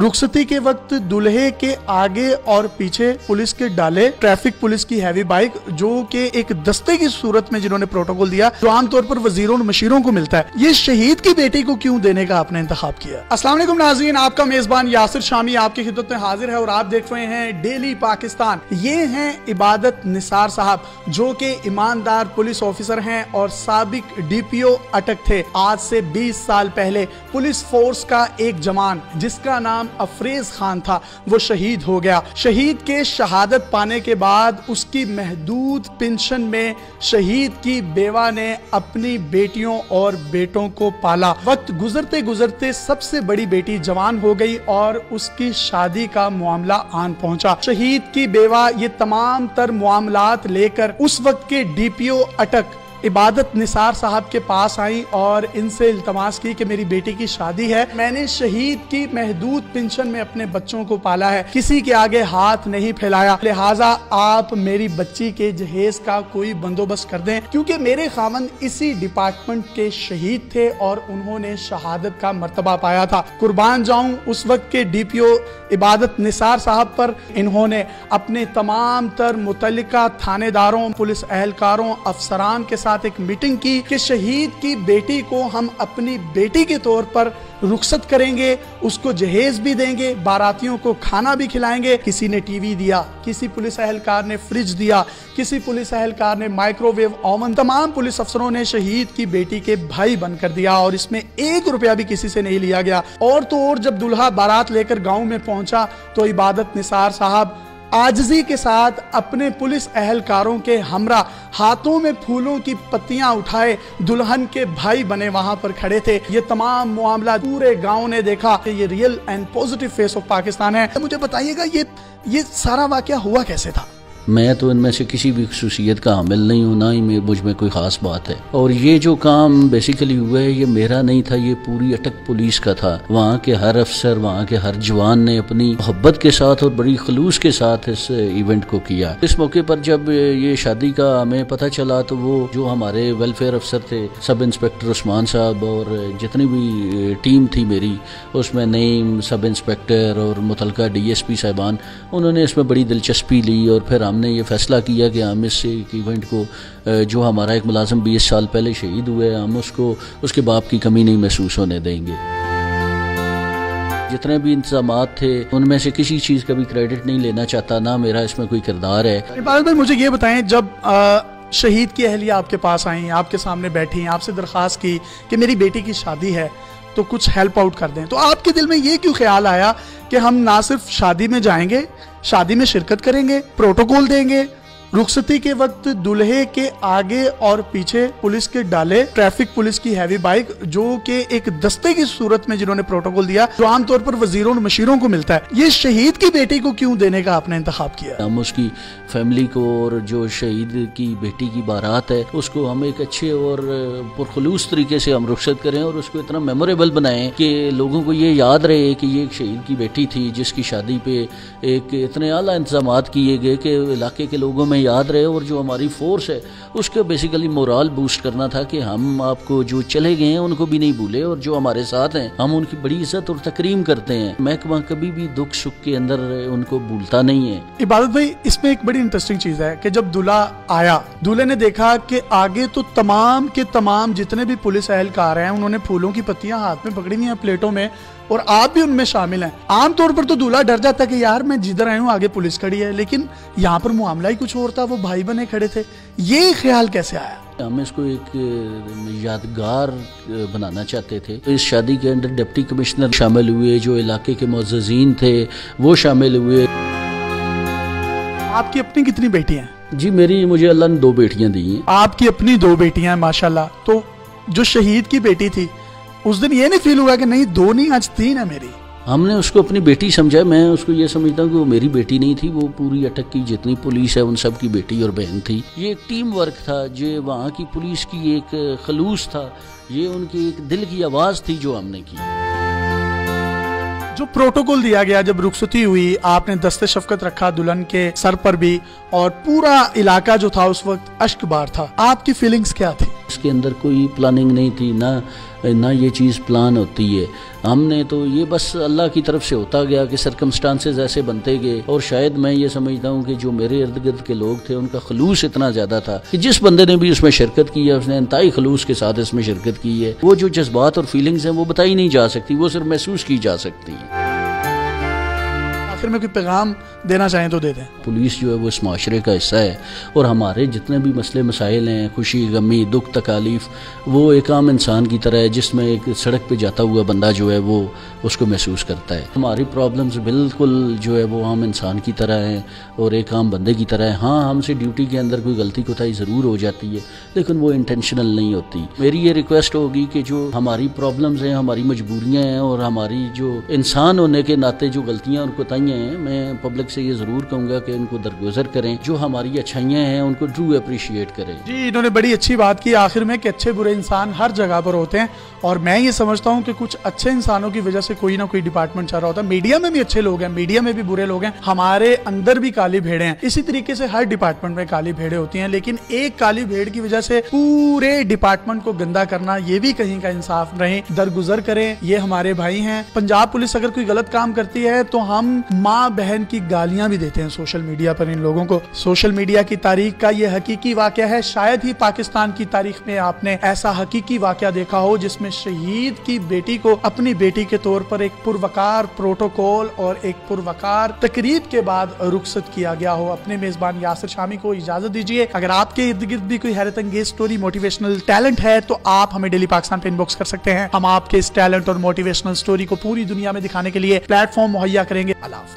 रुखसती के वक्त दूल्हे के आगे और पीछे पुलिस के डाले ट्रैफिक पुलिस की हैवी बाइक, जो कि एक दस्ते की सूरत में जिन्होंने प्रोटोकॉल दिया, जो आमतौर पर वजीरों और मशीरों को मिलता है। ये शहीद की बेटी को क्यों देने का आपने इंतखाब किया? अस्सलाम वालेकुम नाज़रीन, आपका मेजबान यासिर शामी आपकी खिदमत में हाजिर है और आप देख रहे हैं डेली पाकिस्तान। ये हैं इबादत निसार साहब, जो कि ईमानदार पुलिस ऑफिसर हैं और साबिक DPO अटक थे। आज से 20 साल पहले पुलिस फोर्स का एक जवान जिसका नाम अफरेज खान था, वो शहीद हो गया। शहीद के शहादत पाने के बाद उसकी महदूद पेंशन में शहीद की बेवा ने अपनी बेटियों और बेटों को पाला। वक्त गुजरते गुजरते सबसे बड़ी बेटी जवान हो गई और उसकी शादी का मामला आन पहुंचा। शहीद की बेवा ये तमाम तर मामलात लेकर उस वक्त के DPO अटक इबादत निसार साहब के पास आई और इनसे इल्तमास की कि मेरी बेटी की शादी है, मैंने शहीद की महदूद पेंशन में अपने बच्चों को पाला है, किसी के आगे हाथ नहीं फैलाया, लिहाजा आप मेरी बच्ची के जहेज का कोई बंदोबस्त कर दें, क्योंकि मेरे खामन इसी डिपार्टमेंट के शहीद थे और उन्होंने शहादत का मर्तबा पाया था। कुर्बान जाऊं उस वक्त के DPO इबादत निसार साहब पर। इन्होंने अपने तमाम तर मुतल्लिका थानेदारों, पुलिस एहलकारों, अफसरान के साथ एक मीटिंग की कि शहीद की बेटी को हम अपनी बेटी के तौर पर रुखसत करेंगे, उसको जहेज भी देंगे, बारातियों को खाना भी खिलाएंगे। किसी ने टीवी दिया, किसी पुलिस एहलकार ने फ्रिज दिया, किसी पुलिस एहलकार ने माइक्रोवेव ओवन। तमाम पुलिस अफसरों ने शहीद की बेटी के भाई बनकर दिया और इसमें 1 रुपया भी किसी से नहीं लिया गया। और तो और जब दुल्हा बारात लेकर गांव में पहुंचा तो इबादत निसार साहब आजिज़ी के साथ अपने पुलिस एहलकारों के हमरा हाथों में फूलों की पत्तियां उठाए दुल्हन के भाई बने वहां पर खड़े थे। ये तमाम मामला पूरे गांव ने देखा कि ये real and positive face of Pakistan है। मुझे बताइएगा ये सारा वाकया हुआ कैसे था? मैं तो इनमें से किसी भी खसूसियत का हामिल नहीं हूँ, ना ही मुझ में कोई ख़ास बात है। और ये जो काम बेसिकली हुआ है ये मेरा नहीं था, ये पूरी अटक पुलिस का था। वहाँ के हर अफसर, वहाँ के हर जवान ने अपनी मोहब्बत के साथ और बड़ी खलूस के साथ इस इवेंट को किया। इस मौके पर जब ये शादी का हमें पता चला तो वो जो हमारे वेलफेयर अफसर थे, सब इंस्पेक्टर उस्मान साहब और जितनी भी टीम थी मेरी, उसमें नईम सब इंस्पेक्टर और मुतलका DSP साहिबान, उन्होंने इसमें बड़ी दिलचस्पी ली और फिर हमने ये फैसला किया कि हम इस इवेंट को, जो हमारा एक मुलाजिम 20 साल पहले शहीद हुए, हम उसको उसके बाप की कमी नहीं महसूस होने देंगे। जितने भी इंतजामात थे उनमें से किसी चीज़ का भी क्रेडिट नहीं लेना चाहता, ना मेरा इसमें कोई किरदार है। इबादत भाई, मुझे ये बताएं, जब शहीद की अहलिया आपके पास आई, आपके सामने बैठी, आपसे दरख्वास्त की कि मेरी बेटी की शादी है तो कुछ हेल्प आउट कर दें, तो आपके दिल में ये क्यों ख्याल आया कि हम ना सिर्फ शादी में जाएंगे, शादी में शिरकत करेंगे, प्रोटोकॉल देंगे, रुखसती के वक्त दूल्हे के आगे और पीछे पुलिस के डाले ट्रैफिक पुलिस की हैवी बाइक, जो कि एक दस्ते की सूरत में जिन्होंने प्रोटोकॉल दिया, जो आमतौर पर वजीरों और मशीरों को मिलता है, ये शहीद की बेटी को क्यों देने का आपने इंतखाब किया? हम उसकी फैमिली को और जो शहीद की बेटी की बारात है उसको हम एक अच्छे और पुरखलूस तरीके से हम रुखसत करें और उसको इतना मेमोरेबल बनाएं कि लोगों को ये याद रहे कि ये एक शहीद की बेटी थी जिसकी शादी पे एक इतने आला इंतजाम किए गए कि इलाके के लोगों में याद रहे। और जो हमारी फोर्स है उसके बेसिकली मोराल बूस्ट करना था कि हम आपको जो चले गए हैं उनको भी नहीं भूले और जो हमारे साथ हैं हम उनकी बड़ी इज्जत और तकरीम करते हैं। महकमा कभी भी दुख सुख के अंदर उनको भूलता नहीं है। इबादत भाई, इसमें एक बड़ी इंटरेस्टिंग चीज है कि जब दूल्हा आया, दूल्हे ने देखा कि आगे तो तमाम के तमाम जितने भी पुलिस एहलकार हैं उन्होंने फूलों की पत्तियां हाथ में पकड़ी हुई हैं प्लेटों में, और आप भी उनमें शामिल हैं। आमतौर पर तो दूल्हा डर जाता कि यार मैं जिधर आया हूँ आगे पुलिस खड़ी है, लेकिन यहाँ पर मामला ही कुछ और था, वो भाई बने खड़े थे। ये ख्याल कैसे आया? हम इसको एक यादगार बनाना चाहते थे। तो इस शादी के अंदर डिप्टी कमिश्नर शामिल हुए, जो इलाके के मुअज़्ज़िज़ीन थे वो शामिल हुए। आपकी अपनी कितनी बेटियां हैं? जी मुझे अल्लाह ने 2 बेटियां दी हैं। आपकी अपनी 2 बेटियां हैं माशाल्लाह। तो जो शहीद की बेटी थी उस दिन ये नहीं फील हुआ कि नहीं 2 नहीं आज 3 है मेरी? हमने उसको अपनी बेटी समझा। मैं उसको ये समझता हूँ कि वो मेरी बेटी नहीं थी, वो पूरी अटक की जितनी पुलिस है उन सब की बेटी और बहन थी। ये एक टीम वर्क था, जो वहाँ की पुलिस की एक खलूस था, ये उनकी एक दिल की आवाज़ थी जो हमने की। जो प्रोटोकॉल दिया गया, जब रुखसती हुई, आपने दस्ते शफकत रखा दुल्हन के सर पर भी, और पूरा इलाका जो था उस वक्त अश्कबार था, आपकी फीलिंग्स क्या थी? इसके अंदर कोई प्लानिंग नहीं थी, ना ये चीज़ प्लान होती है। हमने तो ये बस अल्लाह की तरफ से होता गया कि सर्कमस्टांसेस ऐसे बनते गए। और शायद मैं ये समझता हूँ कि जो मेरे इर्द गिर्द के लोग थे उनका खलूस इतना ज़्यादा था कि जिस बंदे ने भी उसमें शिरकत की है उसने इंतहाई खलूस के साथ इसमें शिरकत की है। वो जो जज्बात और फीलिंग्स हैं वो बताई नहीं जा सकती, वो सिर्फ महसूस की जा सकती है। आखिर में कोई पैगाम देना चाहें तो दे दें। पुलिस जो है वो इस माशरे का हिस्सा है और हमारे जितने भी मसले मसाइल हैं, खुशी गमी दुख तकालीफ, वो एक आम इंसान की तरह है जिसमें एक सड़क पे जाता हुआ बंदा जो है वो उसको महसूस करता है। हमारी प्रॉब्लम्स बिल्कुल जो है वो आम इंसान की तरह हैं और एक आम बंदे की तरह है। हाँ, हमसे ड्यूटी के अंदर कोई गलती कोताही ज़रूर हो जाती है लेकिन वो इंटेंशनल नहीं होती। मेरी ये रिक्वेस्ट होगी कि जो हमारी प्रॉब्लम्स हैं, हमारी मजबूरियाँ हैं और हमारी जो इंसान होने के नाते जो गलतियाँ और कोताहियाँ हैं, मैं पब्लिक से ये ज़रूर कहूँगा कि उनको दरगुजर करें। जो हमारी अच्छाइयाँ हैं उनको ट्रू अप्रिशिएट करें। जी, इन्होंने बड़ी अच्छी बात की आखिर में कि अच्छे बुरे इंसान हर जगह पर होते हैं और मैं ये समझता हूँ कि कुछ अच्छे इंसानों की वजह से कोई ना कोई डिपार्टमेंट चल रहा होता है। मीडिया में भी अच्छे लोग हैं, मीडिया में भी बुरे लोग हैं, हमारे अंदर भी काली भेड़े हैं। इसी तरीके से हर डिपार्टमेंट में काली भेड़े होती हैं, लेकिन एक काली भेड़ की वजह से पूरे डिपार्टमेंट को गंदा करना ये भी कहीं का इंसाफ नहीं। दरगुजर करें, ये हमारे भाई हैं। पंजाब पुलिस अगर कोई गलत काम करती है तो हम माँ बहन की गालियां भी देते हैं सोशल मीडिया पर इन लोगों को। सोशल मीडिया की तारीख का ये हकीकी वाकया है। शायद ही पाकिस्तान की तारीख में आपने ऐसा हकीकी वाकया देखा हो जिसमें शहीद की बेटी को अपनी बेटी के तौर पर एक पुरवकार प्रोटोकॉल और एक पुरवकार तकरीब के बाद रुखसत किया गया हो। अपने मेजबान यासिर शामी को इजाजत दीजिए। अगर आपके इर्द गिर्द भी कोई हैरत अंगेज स्टोरी, मोटिवेशनल टैलेंट है तो आप हमें डेली पाकिस्तान पे इनबॉक्स कर सकते हैं। हम आपके इस टैलेंट और मोटिवेशनल स्टोरी को पूरी दुनिया में दिखाने के लिए प्लेटफॉर्म मुहैया करेंगे। अल्लाह।